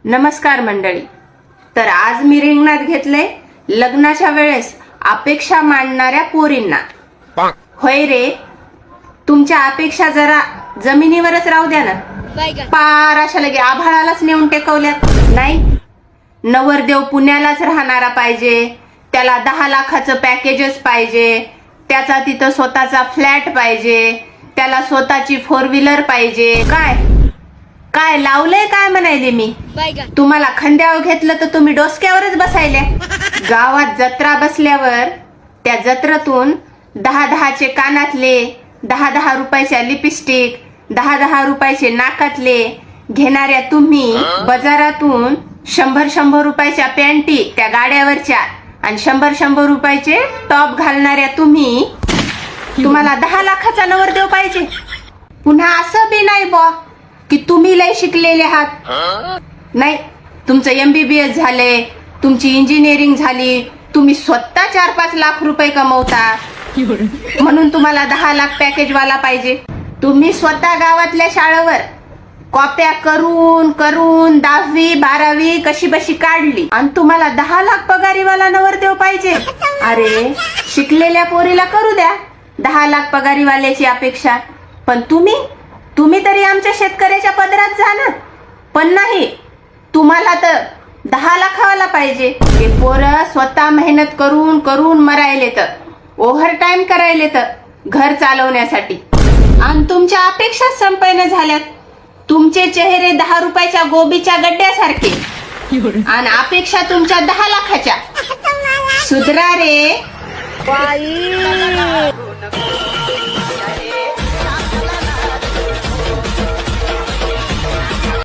नमस्कार मंडळी. तर आज मी रिंगणात घेतले लग्नाच्या वेळेस अपेक्षा मांडणाऱ्या पोरींना. होय रे, तुमच्या अपेक्षा जरा जमिनीवरच राहू द्या ना. पार अशा लगे आभाळालाच नेऊन टेकवल्यात. नाही, नवरदेव पुण्यालाच राहणारा पाहिजे, त्याला 10 लाखाचं पॅकेजच पाहिजे, त्याचा तिथं स्वतःचा फ्लॅट पाहिजे, त्याला स्वतःची 4 व्हीलर पाहिजे. काय काय लावलंय काय म्हणायले मी. तुम्हाला खांद्यावर घेतलं तर तुम्ही डोसक्यावरच बसायले. गावात जत्रा बसल्यावर त्या जत्रातून 10-10चे कानातले, 10-10 रुपयाच्या लिपस्टिक, 10-10 रुपयाचे नाकातले घेणाऱ्या तुम्ही बाजारातून 100-100 रुपयाच्या पॅन्टी त्या गाड्यावरच्या आणि 100-100 रुपयाचे टॉप घालणाऱ्या तुम्हाला 10 लाखाचा नवरदेव पाहिजे. पुन्हा असं बी नाही बॉ की तुम्ही लय शिकलेले आहात. नाही, तुमचं MBBS झाले, तुमची इंजिनिअरिंग झाली, तुम्ही स्वतः 4-5 लाख रुपये कमवता म्हणून तुम्हाला 10 लाख पॅकेज वाला पाहिजे. तुम्ही स्वतः गावातल्या शाळेवर कॉप्या करून करून 10वी 12वी कशी बशी काढली आणि तुम्हाला 10 लाख पगारीवाला नवरदेव पाहिजे. अरे, शिकलेल्या पोरीला करू द्या 10 लाख पगारीवाल्याची अपेक्षा, पण तुम्ही तरी आमच्या शेतकऱ्याच्या पदरात जा ना. पण नाही, तुम्हाला तर 10 लाखावाला पाहिजे. हे पोरं स्वतः मेहनत करून करून मरायले, तर ओव्हर टाइम करायले तर घर चालवण्यासाठी, आणि तुमच्या अपेक्षा संपन्न झाल्यात. तुमचे चेहरे 10 रुपयाच्या गोबीच्या गड्ड्यासारखे आणि अपेक्षा तुमच्या 10 लाखाच्या. सुधरा रे.